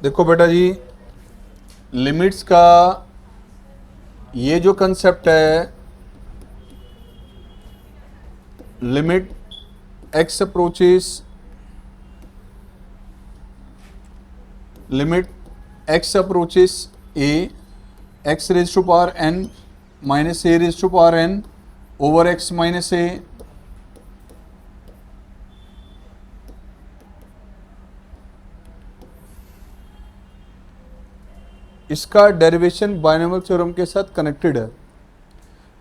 देखो बेटा जी, लिमिट्स का ये जो कंसेप्ट है, limit x approaches, limit x approaches a, x raise to power n minus a raise to power n over x minus a, इसका derivation binomial theorem के साथ कनेक्टेड है।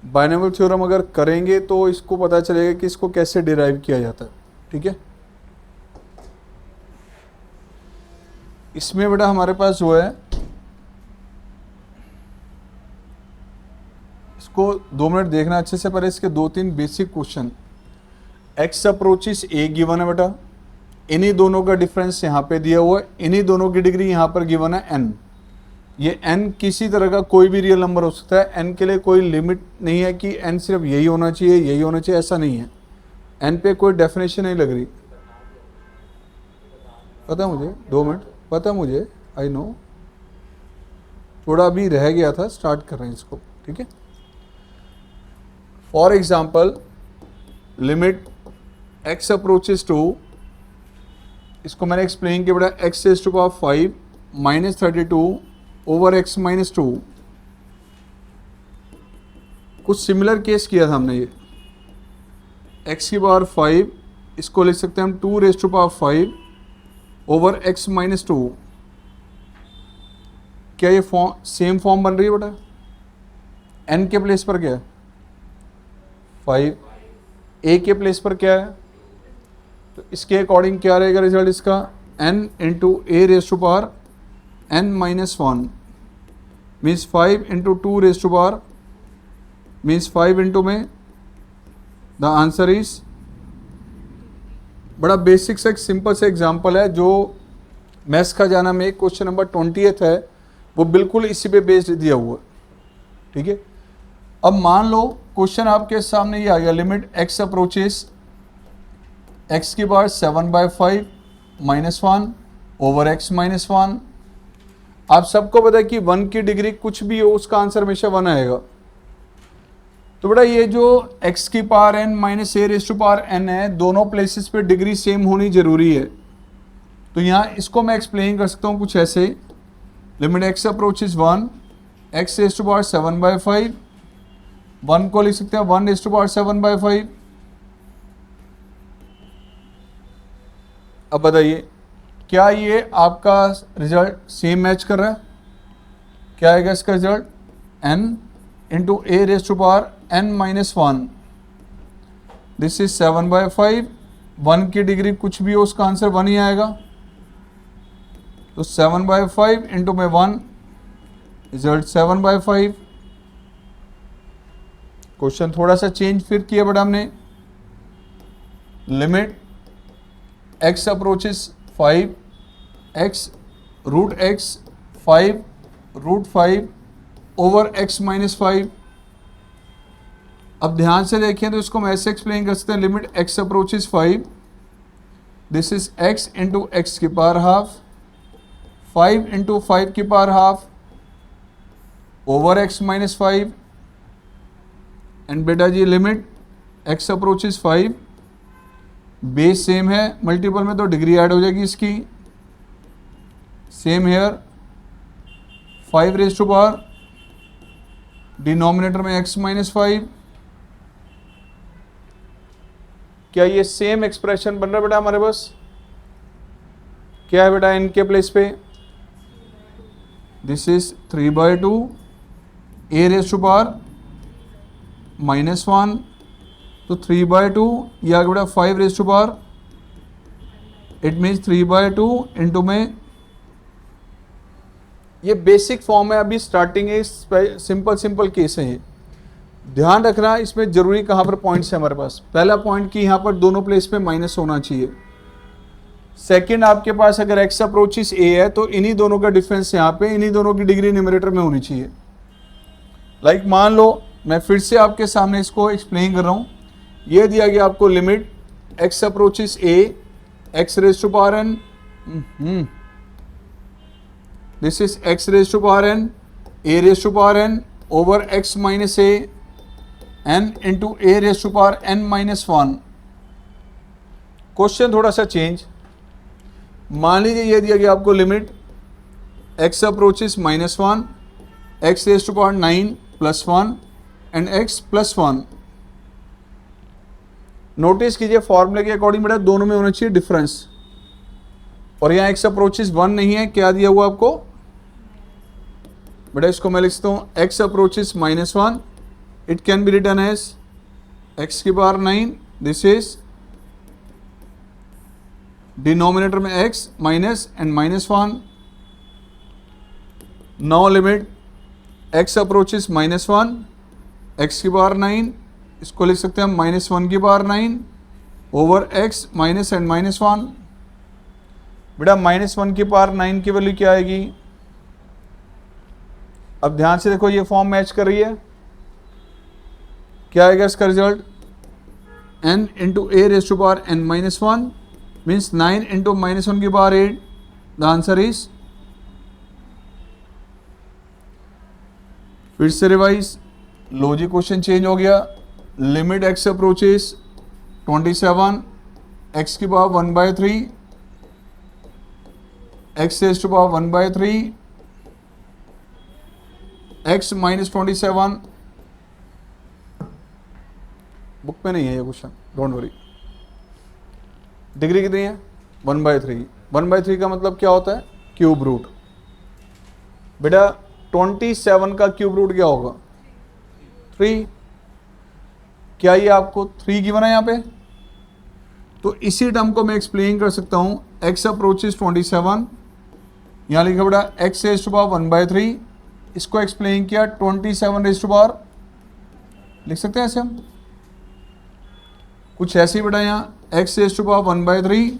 बाइनोमियल थ्योरम अगर करेंगे तो इसको पता चलेगा कि इसको कैसे डिराइव किया जाता है। ठीक है, इसमें बेटा हमारे पास जो है, इसको 2 मिनट देखना अच्छे से, पहले इसके 2-3 बेसिक क्वेश्चन। एक्स अप्रोचेस ए गिवन है बेटा, इन्हीं दोनों का डिफरेंस यहाँ पे दिया हुआ है, इन्हीं दोनों की डिग्री यहाँ पर गिवन है एन। ये n किसी तरह का कोई भी रियल नंबर हो सकता है, n के लिए कोई लिमिट नहीं है कि n सिर्फ यही होना चाहिए यही होना चाहिए, ऐसा नहीं है। n पे कोई डेफिनेशन नहीं लग रही, पता है मुझे, 2 मिनट, पता है मुझे, आई नो, थोड़ा अभी रह गया था, स्टार्ट कर रहे हैं इसको। ठीक है, for example limit x approaches to, इसको मैंने एक्सप्लेन किया बेटा, x raise to power 5 minus 32 over x minus 2। कुछ सिमिलर केस किया था हमने, ये x की पावर 5, इसको लिख सकते हैं हम 2 raise to power 5 over x minus 2। क्या ये सेम फॉर्म बन रही है बेटा? n के प्लेस पर क्या है 5, a के प्लेस पर क्या है, तो इसके अकॉर्डिंग क्या रहेगा रिजल्ट इसका, n into a raise to power n minus 1 means 5 into 2 raise to power means 5 into में, द आंसर इज, बड़ा बेसिक सा एक सिंपल सा एग्जांपल है जो मैथ्स का जाना में क्वेश्चन नंबर 20th है, वो बिल्कुल इसी पे बेस्ड दिया हुआ है। ठीक है, अब मान लो क्वेश्चन आपके सामने ये आ गया, लिमिट x अप्रोचेस x की power 7/5 minus 1 over x minus 1। आप सबको पता है कि 1 की डिग्री कुछ भी हो उसका आंसर हमेशा 1 आएगा। तो बेटा ये जो x की power n minus a raise to power n है, दोनों प्लेसेस पे डिग्री सेम होनी जरूरी है। तो यहाँ इसको मैं एक्सप्लेन कर सकता हूँ कुछ ऐसे, limit x approaches 1, x raise to power 7/5, 1 को लिख सकते हैं 1 रेज़ टू पावर 7/5। अब बताइए क्या ये आपका रिजल्ट सेम मैच कर रहा है? क्या आएगा इसका result, n into a raise to power n minus 1, this is 7/5, 1 की डिग्री कुछ भी हो उसका आंसर 1 ही आएगा। तो 7/5 इंटू में 1, रिजल्ट 7/5। क्वेश्चन थोड़ा सा चेंज फिर किया बेटा हमने, limit x approaches 5, x root x 5 root 5 over x minus 5। अब ध्यान से देखें तो इसको हम ऐसे एक्सप्लेन कर सकते हैं, limit x approaches 5, this is x into x की पावर हाफ, 5 इंटू 5 की power half over x minus 5। And बेटा जी limit x approaches 5, base same है, मल्टीपल में तो डिग्री ऐड हो जाएगी इसकी, same here 5 raise to power denominator में x माइनस 5। क्या ये सेम एक्सप्रेशन बन रहा है बेटा हमारे पास? क्या है बेटा n के प्लेस पे, this is 3/2 a raise to power minus 1, तो 3/2 ये आ गया बेटा 5 raise to power, it means 3/2 into में, ये बेसिक फॉर्म है, अभी स्टार्टिंग है, सिंपल केस है ये। ध्यान रखना इसमें जरूरी कहाँ पर पॉइंट्स है हमारे पास। पहला पॉइंट कि यहाँ पर दोनों प्लेस पे माइनस होना चाहिए। सेकंड, आपके पास अगर x अप्रोचेस a है तो इन्हीं दोनों का डिफरेंस यहाँ पे, इन्हीं दोनों की डिग्री न्यूमरेटर में होनी चाहिए। लाइक मान लो मैं फिर से आपके सामने इसको एक्सप्लेन कर रहा हूँ, ये दिया गया आपको limit x approaches a, x raise to power n this is x raise to power n, a raise to power n over x minus a n into a raise to power n minus 1। Question थोड़ा सा change, मान लीजिए ये दिया गया आपको limit x approaches -1, x raise to power 9 plus 1 and x plus 1। Notice कीजिए फॉर्मूले के अकॉर्डिंग बेटा दोनों में होना चाहिए डिफरेंस, और यहाँ x अप्रोचेस 1 नहीं है, क्या दिया हुआ आपको बेटा, इसको मैं लिखता हूँ x approaches -1, it can be written as x की पावर 9, दिस इज डिनोमिनेटर में x minus and -1। Now limit x approaches -1, x की पावर 9, इसको लिख सकते हैं हम -1 की power 9 over x minus and -1। बेटा -1 की पावर 9 की वैल्यू क्या आएगी, अब ध्यान से देखो ये फॉर्म मैच कर रही है, क्या आएगा इसका result, n into a raise to power n minus 1 means 9 into -1 की पावर 8, द आंसर इज, फिर से रिवाइज, लॉजिक क्वेश्चन चेंज हो गया, लिमिट x अप्रोचेस 27, x की power 1/3, x raise to power 1/3, x minus 27, book में नहीं है ये क्वेश्चन, डोंट वरी। डिग्री कितनी है 1/3, 1/3 का मतलब क्या होता है, क्यूब रूट। बेटा 27 का क्यूब रूट क्या होगा 3, क्या ये आपको 3 गिवन है यहाँ पे, तो इसी टर्म को मैं एक्सप्लेन कर सकता हूँ, x अप्रोचेस 27, यहाँ लिखा बेटा x रेज टू पावर 1/3, इसको एक्सप्लेन किया 27 रेज टू पावर, लिख सकते हैं ऐसे हम कुछ ऐसे ही बेटा, यहाँ x raise to power 1/3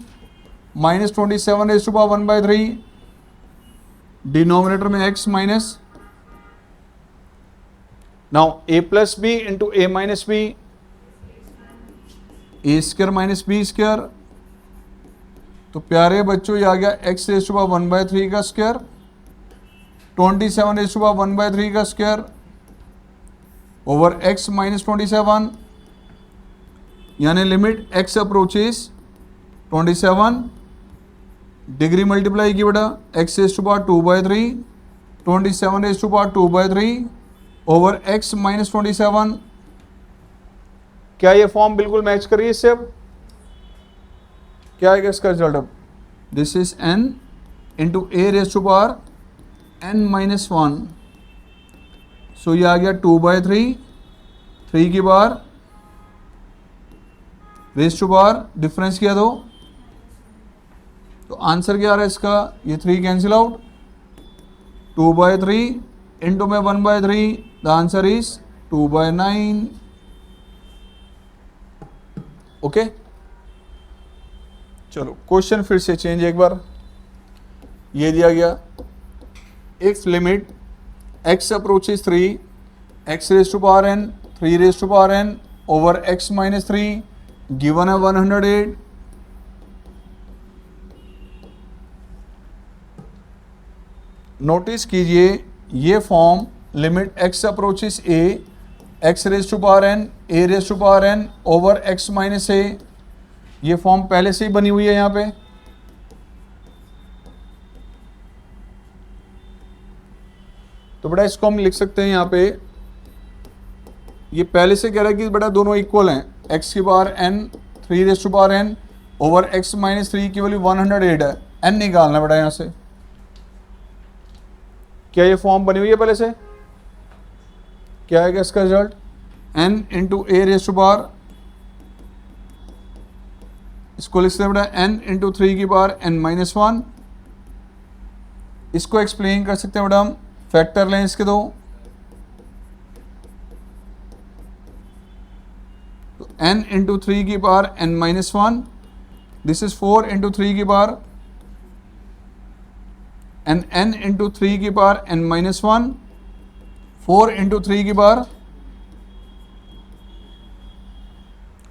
minus 27 raise to power 1/3, denominator में x minus, now a plus b into a minus b, a square minus b square, तो प्यारे बच्चों ये आ गया x रेज टू पावर 1/3 का स्क्वायर, 27 रेज टू पावर 1/3 का square over x minus 27, यानी limit x approaches 27, degree multiply की बेटा x raise to power 2/3, 27 raise to power 2/3 over x minus 27। क्या ये फॉर्म बिल्कुल मैच करिए इससे, अब क्या आएगा इसका रिजल्ट, अब this is n into a raise to power n minus 1, so ये आ गया 2/3, 3 की बार रेज टू पावर, डिफरेंस किया दो, तो आंसर क्या आ रहा है इसका, ये 3 कैंसिल आउट, 2/3 इंटू में 1/3, द आंसर इज 2/9। ओके, चलो क्वेश्चन फिर से चेंज एक बार, ये दिया गया if limit x approaches 3, x raise to power n, 3 raise to power n over x minus 3, given है 108, नोटिस कीजिए ये form limit x approaches a, x raise to power n, a raise to power n over x minus a, ये form पहले से ही बनी हुई है यहाँ पे, तो बेटा इसको हम लिख सकते हैं यहाँ पे, ये पहले से कह रहा है कि बेटा दोनों इक्वल हैं, x की power n, 3 raise to power n over x minus 3 की वैल्यू 108 है, n निकालना बेटा यहाँ से, क्या ये फॉर्म बनी हुई है पहले से, क्या आएगा इसका result, n into a raise to power, इसको लिख सकते हैं बेटा n इंटू 3 की पावर n माइनस 1, इसको एक्सप्लेन कर सकते हैं बेटा हम, फैक्टर लें इसके दो, तो n इंटू 3 की power n minus 1, this is 4 into 3 की पावर, एंड n इंटू 3 की पावर n माइनस 1, 4 इंटू 3 की पावर,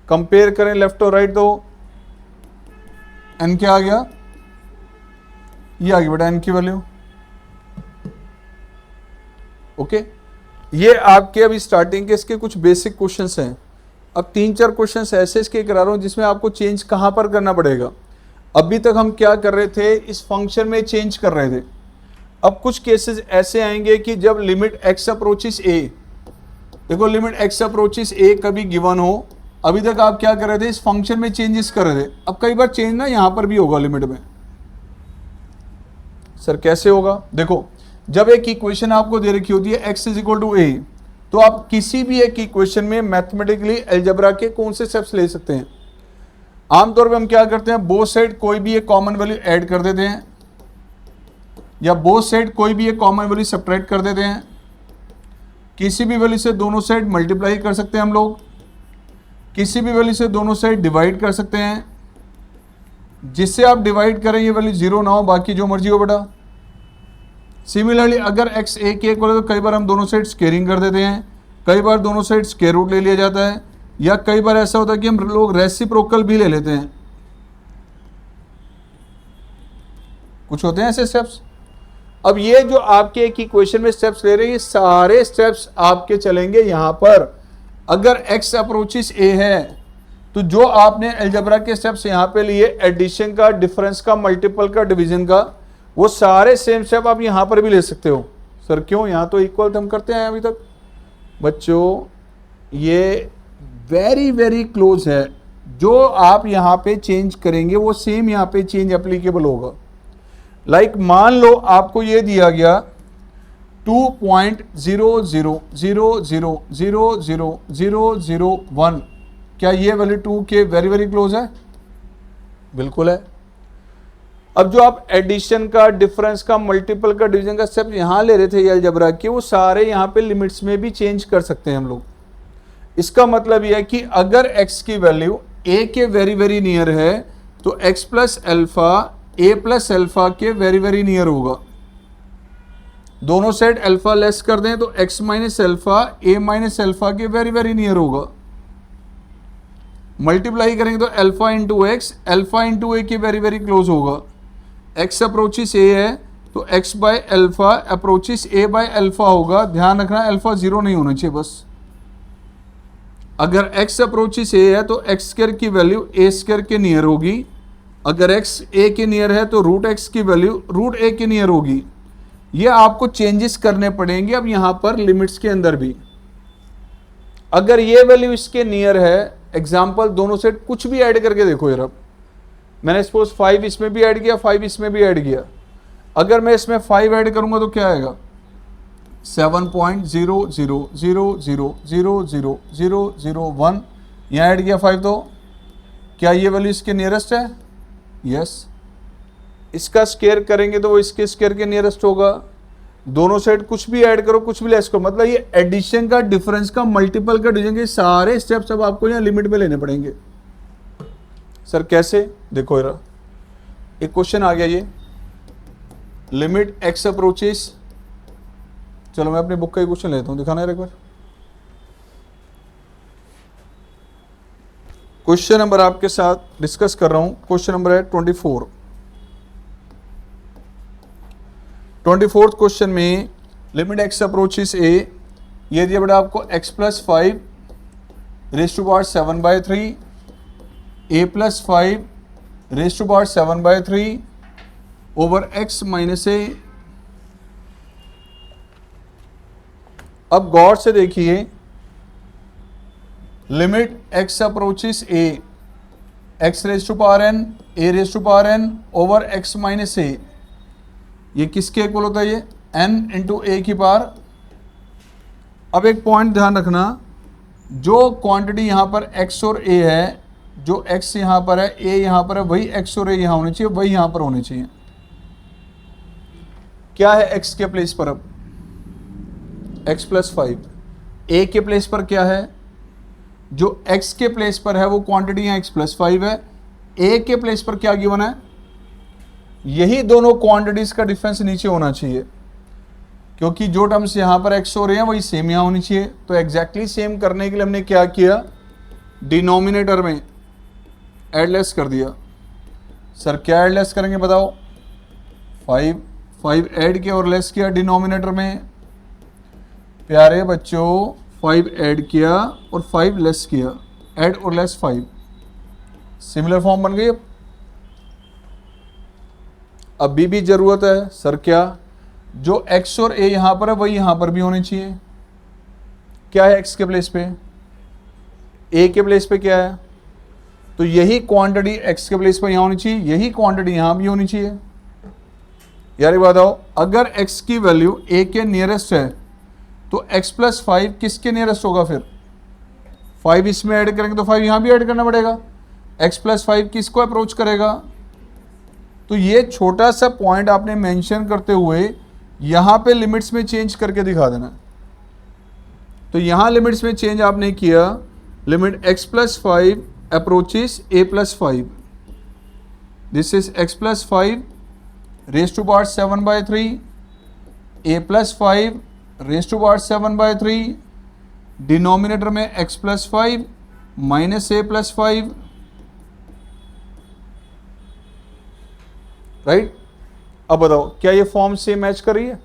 कंपेयर करें लेफ्ट और राइट, तो n क्या आ गया, ये आ गई बेटा n की वैल्यू, ओके, ये आपके अभी स्टार्टिंग के इसके कुछ बेसिक क्वेश्चंस हैं। अब 3-4 क्वेश्चंस ऐसे इसके करा रहा हूँ जिसमें आपको चेंज कहाँ पर करना पड़ेगा। अभी तक हम क्या कर रहे थे, इस फंक्शन में चेंज कर रहे थे। अब कुछ केसेस ऐसे आएंगे कि जब लिमिट x अप्रोचेस a, देखो लिमिट x अप्रोचेस a कभी गिवन हो, अभी तक आप क्या कर रहे थे, इस फंक्शन में चेंजेस कर रहे थे। अब कई बार चेंज ना यहाँ पर भी होगा लिमिट में। सर कैसे होगा, देखो जब एक इक्वेशन आपको दे रखी होती है x is equal to a, तो आप किसी भी एक इक्वेशन में मैथमेटिकली अलजेब्रा के कौन से स्टेप्स ले सकते हैं। आमतौर पे हम क्या करते हैं, बोथ साइड कोई भी एक कॉमन वैल्यू ऐड कर देते हैं, या बोथ साइड कोई भी एक कॉमन वैल्यू सब्ट्रैक्ट कर देते हैं। किसी भी वैल्यू से दोनों साइड मल्टीप्लाई कर सकते हैं हम लोग, किसी भी वैल्यू से दोनों साइड डिवाइड कर सकते हैं। जिससे आप डिवाइड करें ये वैल्यू 0 ना हो, बाकी जो मर्जी हो बेटा। सिमिलरली अगर x a के इक्वल है तो कई बार हम दोनों साइड स्केयरिंग कर देते हैं, कई बार दोनों साइड स्क्वायर रूट ले लिया जाता है, या कई बार ऐसा होता है कि हम लोग रेसिप्रोकल भी ले लेते हैं। कुछ होते हैं ऐसे स्टेप्स। अब ये जो आपके एक इक्वेशन में स्टेप्स ले रहे हैं, ये सारे स्टेप्स आपके चलेंगे यहाँ पर। अगर x अप्रोचेस a है तो जो आपने अलजेब्रा के स्टेप्स यहाँ पे लिए, एडिशन का, डिफरेंस का, मल्टीपल का, डिवीजन का, वो सारे सेम स्टेप आप यहाँ पर भी ले सकते हो। सर क्यों, यहाँ तो इक्वल हम करते हैं अभी तक। बच्चों ये वेरी वेरी क्लोज है, जो आप यहाँ पे चेंज करेंगे वो सेम यहाँ पे चेंज एप्लीकेबल होगा। लाइक मान लो आपको ये दिया गया 2.00000001, क्या ये वैल्यू 2 के वेरी वेरी क्लोज है? बिल्कुल है। अब जो आप एडिशन का, डिफरेंस का, मल्टीपल का, डिवीजन का स्टेप यहाँ ले रहे थे ये अलजेब्रा के, वो सारे यहाँ पे लिमिट्स में भी चेंज कर सकते हैं हम लोग। इसका मतलब यह है कि अगर x की वैल्यू a के वेरी वेरी नियर है तो x plus alpha a plus alpha के वेरी वेरी नियर होगा। दोनों साइड अल्फा लेस कर दें तो x minus alpha a minus alpha के वेरी वेरी नियर होगा। मल्टीप्लाई करेंगे तो alpha into x, alpha into a के वेरी वेरी क्लोज होगा। x अप्रोचेस a है तो x by alpha approaches a by alpha होगा। ध्यान रखना अल्फा 0 नहीं होना चाहिए बस। अगर x अप्रोचेस a है तो x स्क्वायर की वैल्यू a स्क्वायर के नियर होगी। अगर x a के नियर है तो रूट x की वैल्यू रूट a के नियर होगी। ये आपको चेंजेस करने पड़ेंगे अब यहाँ पर लिमिट्स के अंदर भी। अगर ये वैल्यू इसके नियर है, एग्जाम्पल दोनों साइड कुछ भी ऐड करके देखो यार। अब मैंने सपोज 5 इसमें भी ऐड किया, 5 इसमें भी ऐड किया। अगर मैं इसमें 5 ऐड करूंगा तो क्या आएगा, 7.00000001। यहाँ ऐड किया 5, तो क्या ये वैल्यू इसके नियरेस्ट है? यस। इसका स्क्वायर करेंगे तो वो इसके स्क्वायर के नियरेस्ट होगा। दोनों साइड कुछ भी ऐड करो, कुछ भी लेस करो, मतलब ये एडिशन का, डिफरेंस का, मल्टीपल का, डिवीजन के सारे स्टेप्स अब आपको यहाँ लिमिट में लेने पड़ेंगे। सर कैसे, देखो यार एक क्वेश्चन आ गया, ये लिमिट x अप्रोचेस, चलो मैं अपनी बुक का ही क्वेश्चन लेता हूं, दिखाना यार एक बार। क्वेश्चन नंबर आपके साथ डिस्कस कर रहा हूं, क्वेश्चन नंबर है 24। 24th क्वेश्चन में लिमिट x अप्रोचेस a, ये दिया बेटा आपको x plus 5 raise to power 7/3, a plus 5 raise to power 7/3 over x minus a। अब गौर से देखिए, limit x approaches a, x raise to power n, a raise to power n over x minus a, ये किसके equal होता है? ये n into a की पावर। अब एक पॉइंट ध्यान रखना, जो क्वांटिटी यहाँ पर x और a है, जो x यहाँ पर है, a यहाँ पर है, वही x और a यहाँ होनी चाहिए, वही यहाँ पर होनी चाहिए। क्या है x के प्लेस पर? अब x प्लस 5, a के प्लेस पर क्या है? जो x के प्लेस पर है वो क्वांटिटी यहाँ x प्लस 5 है। a के प्लेस पर क्या गिवन है? यही दोनों क्वांटिटीज का डिफरेंस नीचे होना चाहिए, क्योंकि जो टर्म्स यहाँ पर x हो रहे हैं वही सेम यहाँ होनी चाहिए। तो एग्जैक्टली सेम करने के लिए हमने क्या किया, डिनोमिनेटर में ऐड लेस कर दिया। सर क्या ऐड लेस करेंगे बताओ? 5 ऐड किया और लेस किया डिनोमिनेटर में, प्यारे बच्चों 5 ऐड किया और 5 लेस किया, ऐड और लेस 5, सिमिलर फॉर्म बन गई। अब भी जरूरत है सर क्या, जो x और a यहां पर है वही यहां पर भी होने चाहिए। क्या है x के प्लेस पे, a के प्लेस पे क्या है, तो यही क्वांटिटी x के प्लेस पे यहां होनी चाहिए, यही क्वांटिटी यहां भी होनी चाहिए। यार ये बताओ, अगर x की वैल्यू a के नियरेस्ट है तो x प्लस 5 किसके नियरेस्ट होगा, फिर 5 इसमें ऐड करेंगे तो 5 यहां भी ऐड करना पड़ेगा, x प्लस 5 किसको अप्रोच करेगा। तो ये छोटा सा पॉइंट आपने मेंशन करते हुए यहां पे लिमिट्स में चेंज करके दिखा देना। तो यहां लिमिट्स में चेंज आपने किया, limit x plus 5 approaches a plus 5, this is x plus 5 raise to power 7/3, a plus 5 raise to power 7/3, denominator में x plus 5 minus a plus 5, right. अब बताओ क्या ये फॉर्म से मैच कर रही है।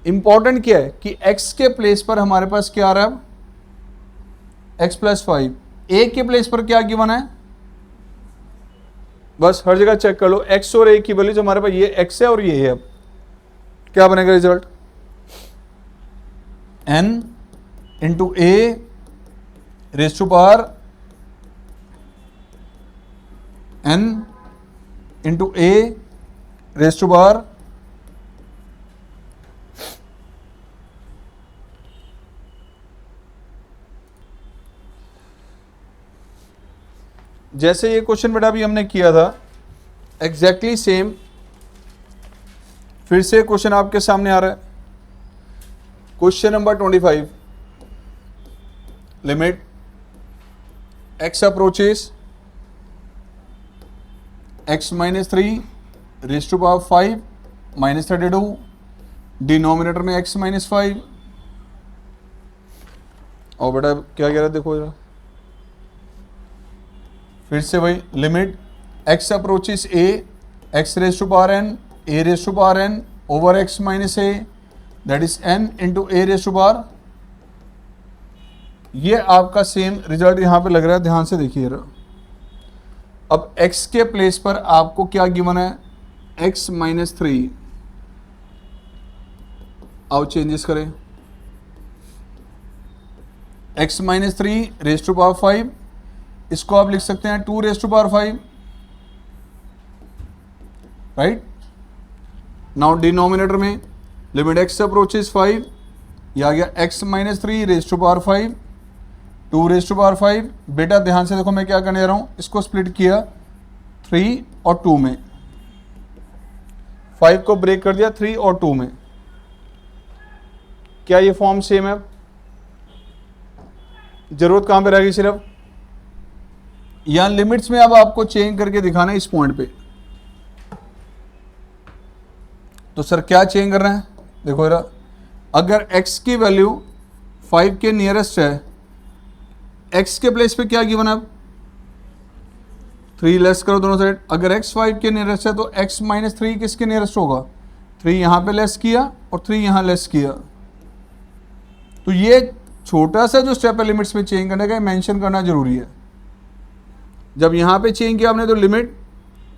इंपॉर्टेंट क्या है कि x के प्लेस पर हमारे पास क्या आ रहा है, x प्लस 5, a के प्लेस पर क्या गिवन है, बस हर जगह चेक कर लो, x और a की वैल्यूज हमारे पास ये x है और ये है। अब क्या बनेगा result, n into a raise to power n into a raise to power जैसे ये क्वेश्चन बेटा भी हमने किया था एग्जैक्टली सेम, फिर से क्वेश्चन आपके सामने आ रहा है। Question number 25, limit x approaches x minus 3 raise to power 5 minus 32, denominator में x माइनस 5। और बेटा क्या कह रहा है देखो जरा, फिर से वही limit x approaches a x raise to power n a raise to power n over x minus a, that is n into a raise to power. ये आपका सेम रिजल्ट यहां पे लग रहा है, ध्यान से देखिए। अब x के प्लेस पर आपको क्या गिवन है, x माइनस 3, आओ चेंजेस करें, x minus 3 raise to power 5, इसको आप लिख सकते हैं 2 raise to power 5, right. Now denominator में लिमिट x अप्रोचेस 5, ये आ गया x minus 3 raise to power 5, 2 raise to power 5। बेटा ध्यान से देखो मैं क्या करने जा रहा हूं, इसको स्प्लिट किया 3 और 2 में, 5 को ब्रेक कर दिया 3 और 2 में। क्या ये फॉर्म सेम है, जरूरत कहां पे रहेगी, सिर्फ यहां लिमिट्स में अब आपको चेंज करके दिखाना है इस पॉइंट पे। तो सर क्या चेंज कर रहे हैं, देखो जरा, अगर x की वैल्यू 5 के नियरेस्ट है, x के प्लेस पे क्या गिवन है, 3 लेस करो दोनों साइड। अगर x 5 के नियरेस्ट है तो x माइनस 3 किसके नियरेस्ट होगा, 3 यहां पे लेस किया और 3 यहां लेस किया। तो ये छोटा सा जो स्टेप है लिमिट्स में चेंज करने का, मेंशन करना जरूरी है। जब यहां पे चेंज किया आपने तो limit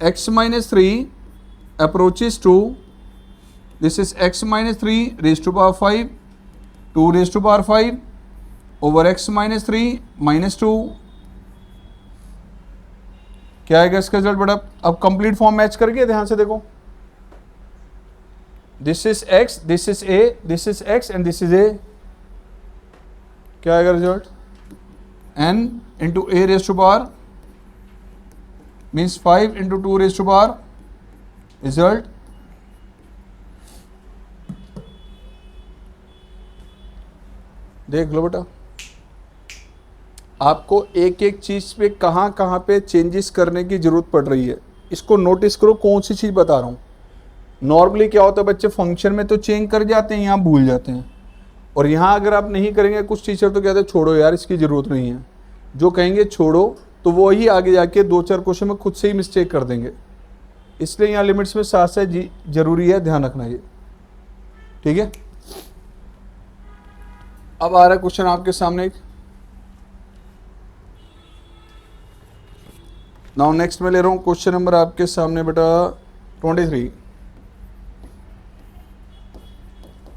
x minus 3 approaches 2, this is x minus 3 raise to power 5, 2 raise to power 5 over x minus 3 minus 2। क्या आएगा इसका रिजल्ट बेटा, अब कंप्लीट फॉर्म मैच करके ध्यान से देखो, this is x, this is a, this is x and this is a। क्या आएगा result, n into a raise to power means 5 into 2 raise to power, result देख लो बेटा। आपको एक एक चीज पे कहां कहां पे चेंजेस करने की जरूरत पड़ रही है, इसको नोटिस करो कौन सी चीज बता रहा हूं। नॉर्मली क्या होता है, बच्चे फंक्शन में तो चेंज कर जाते हैं, यहाँ भूल जाते हैं, और यहाँ अगर आप नहीं करेंगे, कुछ टीचर तो कहते हैं छोड़ो यार इसकी ज़रूरत नहीं है, जो कहेंगे छोड़ो तो वो ही आगे जाके 2-4 क्वेश्चन में खुद से ही मिस्टेक कर देंगे। इसलिए यहाँ लिमिट्स में साथ साथ जरूरी है ध्यान रखना ये, ठीक है। अब आ रहा है क्वेश्चन आपके सामने एक, नाउ नेक्स्ट मैं ले रहा हूं क्वेश्चन नंबर आपके सामने बेटा 23।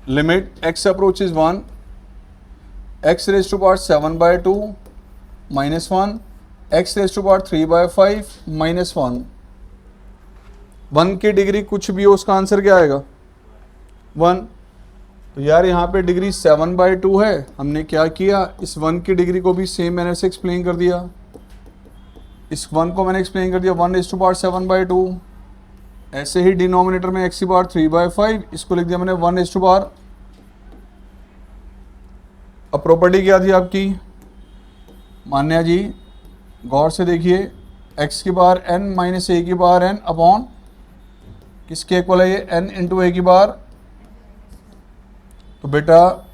Limit x approaches 1 x raise to power 7/2 -1 x raise to power 3/5 -1। 1 की डिग्री कुछ भी हो उसका आंसर क्या आएगा 1। तो यार यहाँ पे डिग्री 7/2 है, हमने क्या किया इस 1 की डिग्री को भी सेम मैंने से एक्सप्लेन कर दिया, इस 1 को मैंने एक्सप्लेन कर दिया 1 रेज टू पावर 7/2। ऐसे ही डिनोमिनेटर में x की पावर 3/5 इसको लिख दिया मैंने 1 रेज टू पावर। अब प्रॉपर्टी क्या थी आपकी मान्या जी, गौर से देखिए, x की पावर n माइनस a की पावर n अपॉन किसके इक्वल है ये n इंटू a की पावर। तो बेटा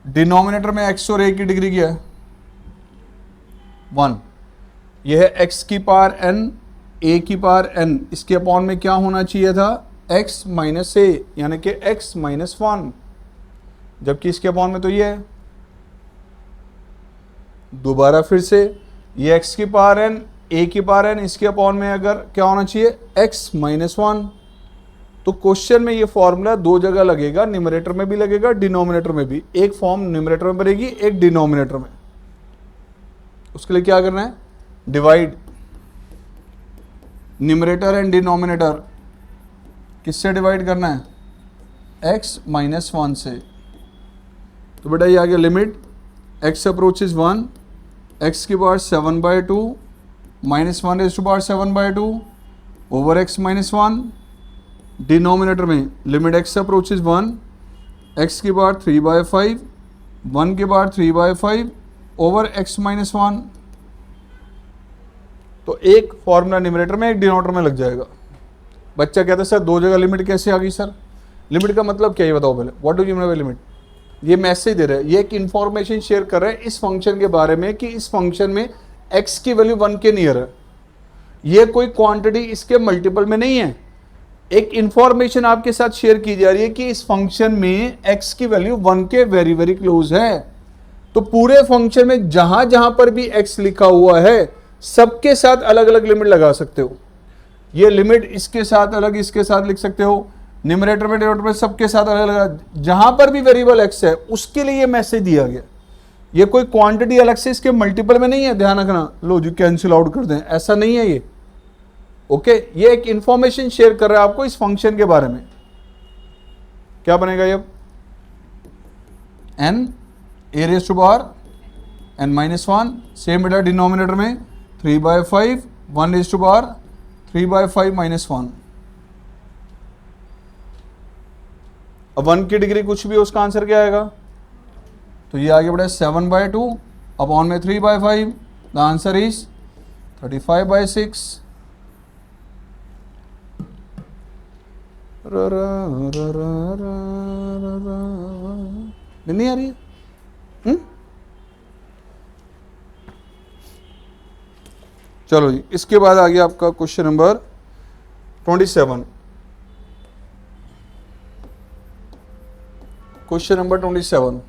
डिनोमिनेटर में x और a की डिग्री क्या है 1, यह है x की पावर n a की पावर n, इसके अपॉन में क्या होना चाहिए था x माइनस a यानी कि x माइनस 1, जबकि इसके अपॉन में तो ये है। दोबारा फिर से ये x की पावर n a की पावर n, इसके अपॉन में अगर क्या होना चाहिए x माइनस 1। तो क्वेश्चन में ये फॉर्मूला दो जगह लगेगा, न्यूमरेटर में भी लगेगा डिनोमिनेटर में भी। एक फॉर्म न्यूमरेटर में बनेगी एक डिनोमिनेटर में। उसके लिए क्या करना है डिवाइड न्यूमरेटर एंड डिनोमिनेटर, किससे डिवाइड करना है x माइनस 1 से। तो बेटा ये आ गया लिमिट x अप्रोचेज 1 x की power 7/2 minus 1 raise to power 7/2 over x minus 1। Denominator में लिमिट x अप्रोचेज 1 x की पावर 3/5 1 की पावर 3/5 ओवर x माइनस 1। तो एक फॉर्मूला न्यूमरेटर में एक डिनोमिनेटर में लग जाएगा। बच्चा कहता है सर दो जगह लिमिट कैसे आ गई सर, लिमिट का मतलब क्या है ये बताओ पहले, what do you mean by limit. ये मैसेज दे रहे हैं, ये एक इंफॉर्मेशन शेयर कर रहे हैं इस फंक्शन के बारे में कि इस फंक्शन में x की वैल्यू 1 के नियर है। ये कोई क्वांटिटी इसके मल्टीपल में नहीं है, एक इंफॉर्मेशन आपके साथ शेयर की जा रही है कि इस फंक्शन में x की वैल्यू 1 के वेरी वेरी क्लोज है। तो पूरे फंक्शन में जहां जहां पर भी x लिखा हुआ है सबके साथ अलग अलग लिमिट लगा सकते हो। ये लिमिट इसके साथ अलग इसके साथ लिख सकते हो, न्यूमरेटर में डिनोमिनेटर में सबके साथ अलग अलग, जहां पर भी वेरिएबल x है उसके लिए ये मैसेज दिया गया। ये कोई क्वांटिटी अलग से इसके मल्टीपल में नहीं है, ध्यान रखना। लो जी कैंसिल आउट कर दें, ऐसा नहीं है ये। ओके, ये एक इंफॉर्मेशन शेयर कर रहा है आपको इस फंक्शन के बारे में। क्या बनेगा ये n a raise to power n minus 1, same बेटा डिनोमिनेटर में 3/5 1 रेज़ टू पावर 3/5 माइनस 1। अब 1 की डिग्री कुछ भी उसका आंसर क्या आएगा, तो ये आगे बढ़े 7/2 अपॉन में 3/5, द आंसर इज 35/6। नहीं आ रही है चलो जी, इसके बाद आ गया आपका question number 27। Question number 27,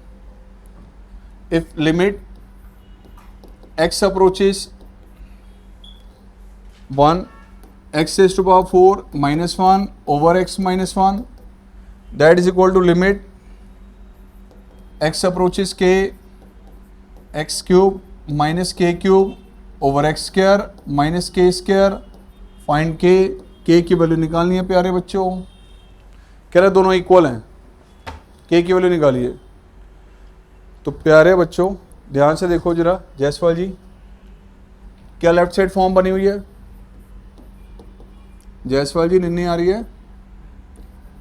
if limit x approaches 1 x raise to power 4 minus 1 over x minus 1 that is equal to limit x approaches k x cube minus k cube over x square minus k square. Find k की value निकालनी है प्यारे बच्चों। कह रहे दोनों equal हैं, k की वैल्यू निकालिए। तो प्यारे बच्चों ध्यान से देखो जरा जयसवाल जी, क्या लेफ्ट साइड फॉर्म बनी हुई है जयसवाल जी, नहीं आ रही है।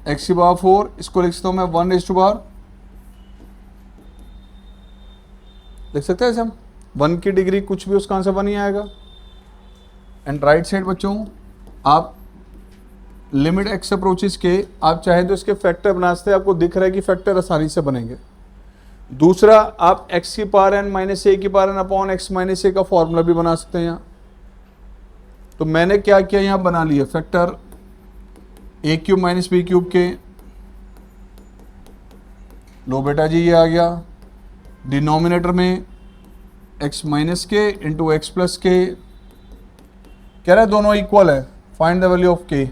x की पावर 4 इसको लिख सकता हूँ मैं 1 रेज़ टू पावर, लिख सकते हैं ऐसे हम, 1 की डिग्री कुछ भी उसका आंसर 1 ही आएगा। एंड राइट साइड बच्चों आप लिमिट x अप्रोचेज के, आप चाहे तो इसके फैक्टर बना सकते हैं, आपको दिख रहा है कि फैक्टर आसानी से बनेंगे। दूसरा आप x की पावर n माइनस a की power n upon x minus a का फॉर्मूला भी बना सकते हैं यहाँ। तो मैंने क्या किया यहाँ बना लिया factor a cube minus b cube के लो बेटा जी ये आ गया, डिनोमिनेटर में x माइनस के इंटू एक्स प्लस के, कह रहा है दोनों इक्वल है, find the value of k।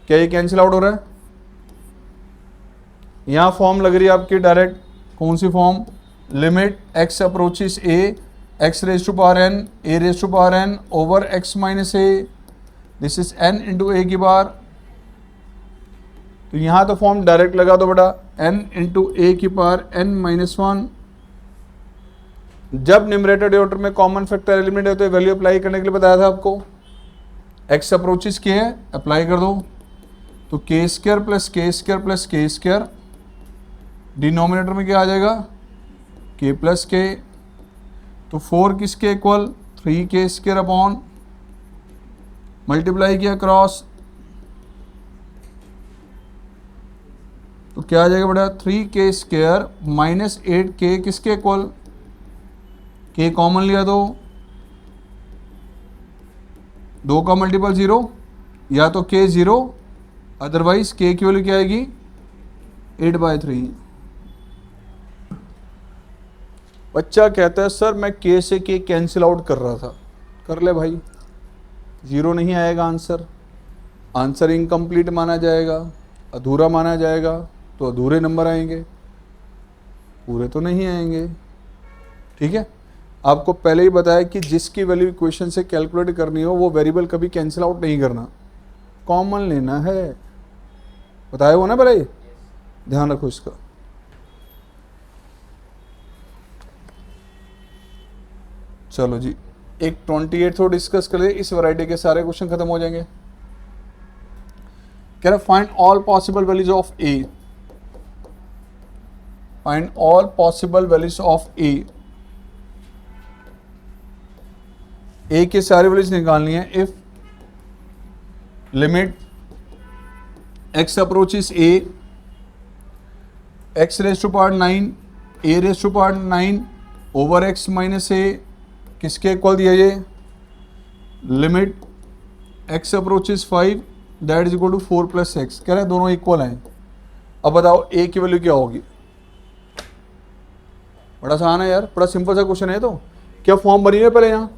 क्या ये कैंसिल आउट हो रहा है? यहां फॉर्म लग रही है आपकी डायरेक्ट, कौन सी form? Limit x approaches a x raise to power n a raise to power n over x minus a, this is n into a की बार। तो यहां तो फॉर्म डायरेक्ट लगा दो बेटा, n इंटू a की पावर n माइनस 1। जब numerator denominator में कॉमन फैक्टर एलिमेंट है तो वैल्यू अप्लाई करने के लिए बताया था आपको। x अप्रोचेस k है, अप्लाई कर दो, तो के स्क्वायर प्लस के स्क्वायर प्लस के स्क्वायर, डिनोमिनेटर में क्या आ जाएगा? k प्लस के। तो 4 किसके equal? 3k square upon, multiply किया क्रॉस, तो क्या आ जाएगा बेटा? 3k स्क्वायर माइनस 8k किसके इक्वल? k कॉमन लिया तो 2 का मल्टीपल 0, या तो k 0, अदरवाइज k की वैल्यू क्या आएगी? 8/3। बच्चा कहता है सर मैं k से k कैंसिल आउट कर रहा था। कर ले भाई, 0 नहीं आएगा आंसर, आंसर इनकम्प्लीट माना जाएगा, अधूरा माना जाएगा, तो अधूरे नंबर आएंगे, पूरे तो नहीं आएंगे। ठीक है, आपको पहले ही बताया कि जिसकी वैल्यू इक्वेशन से कैलकुलेट करनी हो वो वेरिएबल कभी कैंसिल आउट नहीं करना, कॉमन लेना है। बताया हो ना भाई, ध्यान रखो इसका। चलो जी, एक 28 और डिस्कस कर ले, इस वैरायटी के सारे क्वेश्चन खत्म हो जाएंगे। कह रहा find all possible values of a, find all possible values of a के सारे वैल्यूज निकालनी है। If limit x approaches a x raise to power 9 a raise to power 9 over x minus a किसके इक्वल दिया ये? Limit x approaches 5 that is equal to 4 plus x. कह रहे हैं दोनों इक्वल हैं। अब बताओ a की वैल्यू क्या होगी? बड़ा आसान है यार, बड़ा सिंपल सा क्वेश्चन है। तो क्या फॉर्म बनी है पहले यहाँ?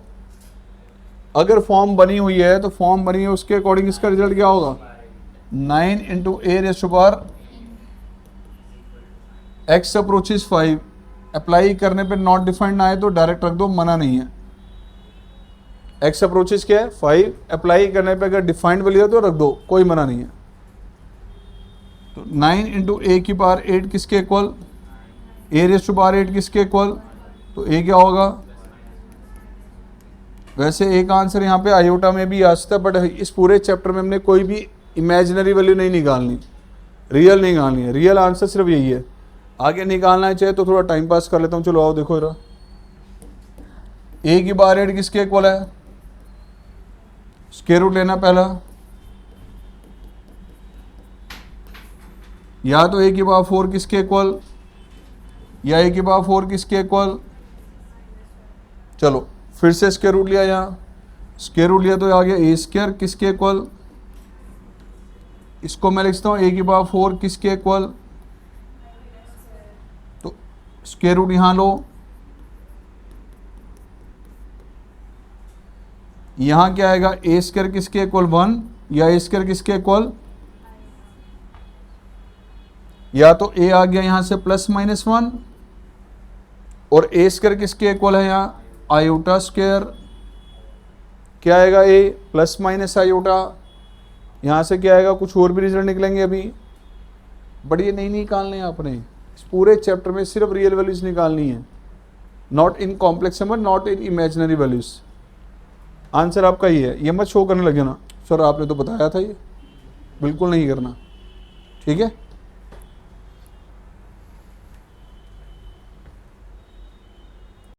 अगर फॉर्म बनी हुई है तो फॉर्म बनी है उसके अकॉर्डिंग इसका रिजल्ट क्या होगा? 9 into a raise to power x approaches 5। Apply करने पे नॉट डिफाइंड आए तो डायरेक्ट रख दो, मना नहीं है। x अप्रोचेस क्या है? 5। अप्लाई करने पे अगर डिफाइंड वैल्यू है तो रख दो, कोई मना नहीं है। तो 9 इंटू ए की पावर 8 किसके equal? a raise to power 8 किसके इक्वल? तो a क्या होगा? वैसे एक आंसर यहाँ पे आयोटा में भी आ सकता है, बट इस पूरे चैप्टर में हमने कोई भी इमेजिनरी वैल्यू नहीं निकालनी, रियल नहीं निकालनी है। रियल आंसर सिर्फ यही है। आगे निकालना है चाहे तो थोड़ा टाइम पास कर लेता हूँ। चलो आओ देखो जरा, a की पावर 8 किसके इक्वल है? स्क्वायर रूट लेना पहला, या तो a की पावर 4 किसके इक्वल, या a की पावर 4 किसके इक्वल? चलो फिर से स्क्वायर रूट लिया, यहाँ स्क्वायर रूट लिया तो आ गया a स्क्वायर किसके इक्वल? इसको मैं लिखता हूँ a की पावर 4 किसके इक्वल? तो स्क्वायर रूट यहाँ लो, यहाँ क्या आएगा? a स्क्वायर किसके इक्वल? 1, या a स्क्वायर किसके इक्वल? या तो a आ गया यहाँ से प्लस माइनस 1, और a स्क्वायर किसके इक्वल है? यहाँ आयोटा स्क्वायर। क्या आएगा? a plus minus iota. यहाँ से क्या आएगा? कुछ और भी रिजल्ट निकलेंगे अभी, बट ये नहीं निकालने हैं आपने। इस पूरे चैप्टर में सिर्फ रियल वैल्यूज निकालनी है, not in complex number, not in imaginary values. Answer आपका ये है। ये मत शो करने लगे ना सर आपने तो बताया था, ये बिल्कुल नहीं करना, ठीक है।